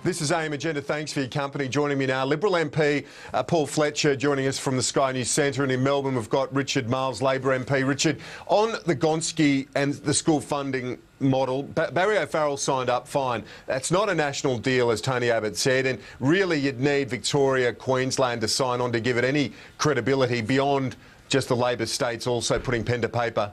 This is AM Agenda. Thanks for your company. Joining me now, Liberal MP Paul Fletcher, joining us from the Sky News Centre. And in Melbourne, we've got Richard Marles, Labor MP. Richard, on the Gonski and the school funding model, Barry O'Farrell signed up, fine. That's not a national deal, as Tony Abbott said, and really you'd need Victoria, Queensland to sign on to give it any credibility beyond just the Labor states also putting pen to paper.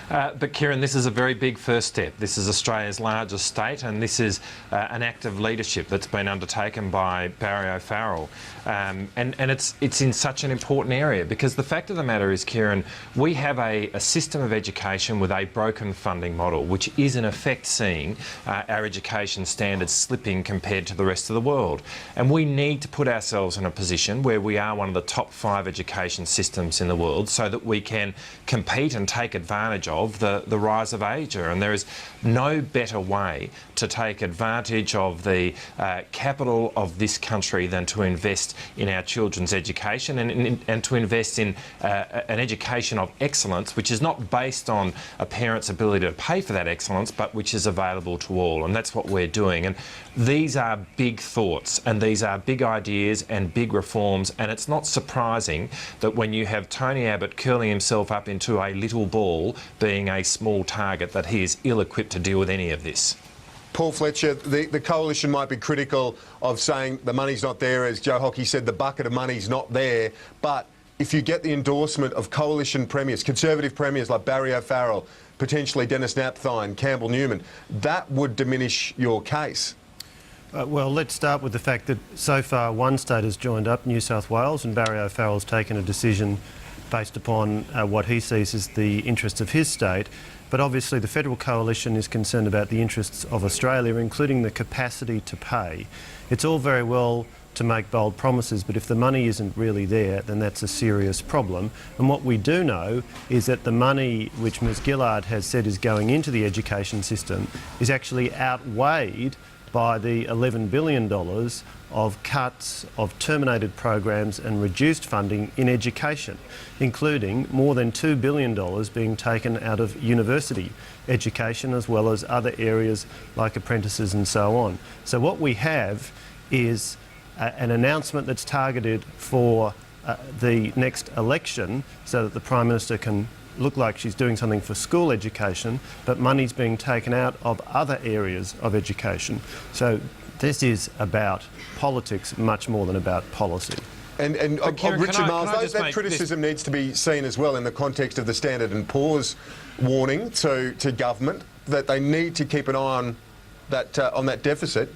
But Kieran, this is a very big first step. This is Australia's largest state, and this is an act of leadership that's been undertaken by Barry O'Farrell. And it's in such an important area, because the fact of the matter is, Kieran, we have a system of education with a broken funding model, which is in effect seeing our education standards slipping compared to the rest of the world. And we need to put ourselves in a position where we are one of the top 5 education systems in the world, so that we can compete and take advantage of the rise of Asia. And there is no better way to take advantage of the capital of this country than to invest in our children's education and to invest in an education of excellence, which is not based on a parent's ability to pay for that excellence, but which is available to all. And that's what we're doing. And these are big thoughts, and these are big ideas and big reforms. And it's not surprising that when you have Tony Abbott curling himself up into a little ball, being a small target, that he is ill-equipped to deal with any of this. Paul Fletcher, the coalition might be critical of saying the money's not there. As Joe Hockey said, the bucket of money's not there. But if you get the endorsement of coalition premiers, Conservative premiers like Barry O'Farrell, potentially Dennis Napthine, Campbell Newman, that would diminish your case. Well, let's start with the fact that so far one state has joined up, New South Wales, and Barry O'Farrell's taken a decision based upon what he sees as the interests of his state. But obviously the federal coalition is concerned about the interests of Australia, including the capacity to pay. It's all very well to make bold promises, but if the money isn't really there, then that's a serious problem. And what we do know is that the money which Ms Gillard has said is going into the education system is actually outweighed by the $11 billion of cuts, of terminated programs and reduced funding in education, including more than $2 billion being taken out of university education, as well as other areas like apprentices and so on. So what we have is an announcement that's targeted for the next election, so that the Prime Minister can look like she's doing something for school education, but money's being taken out of other areas of education. So this is about politics much more than about policy. And Kieran, Richard Marles, that criticism needs to be seen as well in the context of the Standard & Poor's warning to government that they need to keep an eye on that deficit.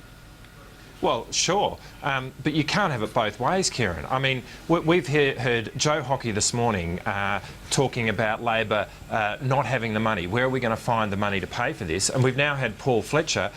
Well, sure, but you can't have it both ways, Kieran. I mean, we've heard Joe Hockey this morning talking about Labor not having the money. Where are we going to find the money to pay for this? And we've now had Paul Fletcher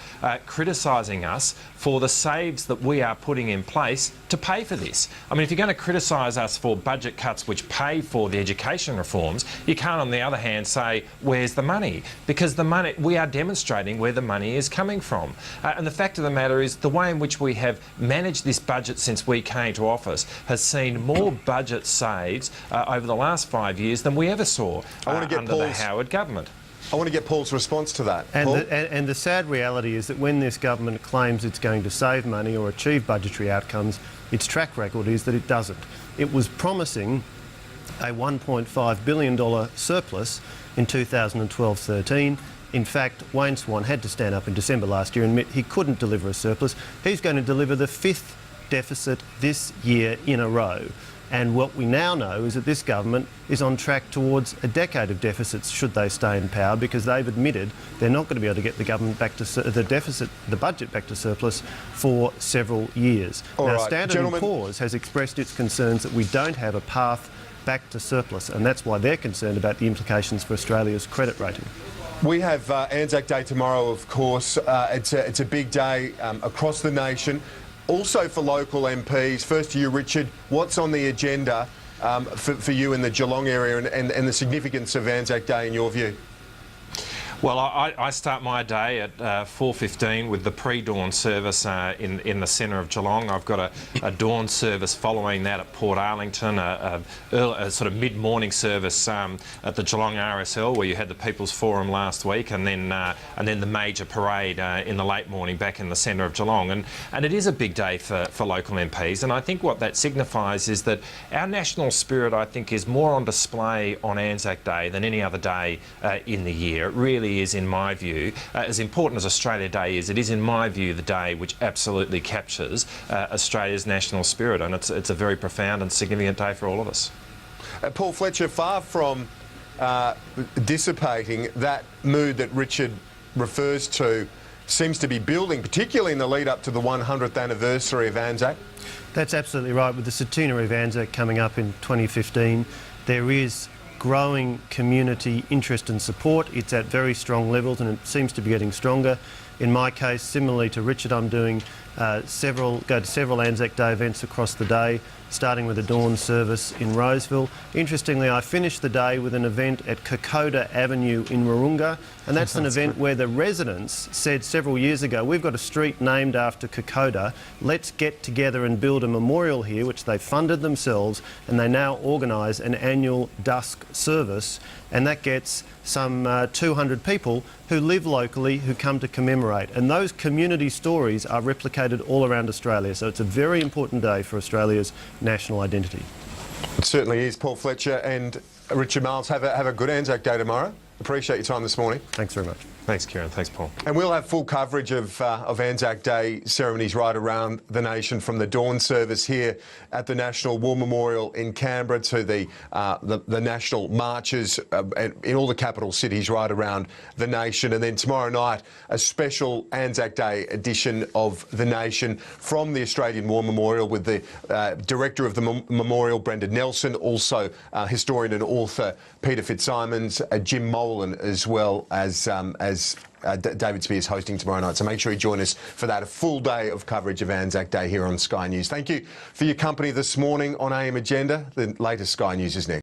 criticising us for the saves that we are putting in place to pay for this. I mean, if you're going to criticise us for budget cuts which pay for the education reforms, you can't, on the other hand, say, where's the money? Because the money, we are demonstrating where the money is coming from. And the fact of the matter is, the way in which we have managed this budget since we came to office has seen more budget saves over the last 5 years than we ever saw under the Howard government. I want to get Paul's response to that. And the sad reality is that when this government claims it's going to save money or achieve budgetary outcomes, its track record is that it doesn't. It was promising a $1.5 billion surplus in 2012-13. In fact, Wayne Swan had to stand up in December last year and admit he couldn't deliver a surplus. He's going to deliver the 5th deficit this year in a row. And what we now know is that this government is on track towards a decade of deficits should they stay in power, because they've admitted they're not going to be able to get the government back to the budget back to surplus for several years. Now, Standard & Poor's has expressed its concerns that we don't have a path back to surplus, and that's why they're concerned about the implications for Australia's credit rating. We have ANZAC Day tomorrow, of course. It's a big day across the nation. Also for local MPs, first to you, Richard, what's on the agenda for you in the Geelong area and the significance of ANZAC Day in your view? Well, I start my day at 4:15 with the pre-dawn service in the centre of Geelong. I've got a dawn service following that at Port Arlington, a sort of mid-morning service at the Geelong RSL, where you had the People's Forum last week, and then the major parade in the late morning back in the centre of Geelong. And it is a big day for local MPs, and I think what that signifies is that our national spirit, I think, is more on display on ANZAC Day than any other day in the year. It really is, in my view, as important as Australia Day is, it is, in my view, the day which absolutely captures Australia's national spirit, and it's a very profound and significant day for all of us. Paul Fletcher, far from dissipating, that mood that Richard refers to seems to be building, particularly in the lead up to the 100th anniversary of ANZAC. That's absolutely right. With the centenary of ANZAC coming up in 2015, there is growing community interest and support. It's at very strong levels, and it seems to be getting stronger. In my case, similarly to Richard, I'm doing go to several ANZAC Day events across the day, starting with a dawn service in Roseville. Interestingly, I finished the day with an event at Kokoda Avenue in Wahroonga, and that's an event where the residents said several years ago, we've got a street named after Kokoda, let's get together and build a memorial here, which they funded themselves, and they now organise an annual dusk service, and that gets some 200 people who live locally who come to commemorate. And those community stories are replicated all around Australia. So it's a very important day for Australia's national identity. It certainly is. Paul Fletcher and Richard Marles, have a good ANZAC Day tomorrow. Appreciate your time this morning. Thanks very much. Thanks, Kieran. Thanks, Paul. And we'll have full coverage of ANZAC Day ceremonies right around the nation, from the dawn service here at the National War Memorial in Canberra to the national marches in all the capital cities right around the nation. And then tomorrow night, a special ANZAC Day edition of The Nation from the Australian War Memorial with the director of the memorial, Brendan Nelson, also historian and author Peter Fitzsimons, Jim Molan, as well as David Spears hosting tomorrow night. So make sure you join us for that, a full day of coverage of ANZAC Day here on Sky News. Thank you for your company this morning on AM Agenda. The latest Sky News is next.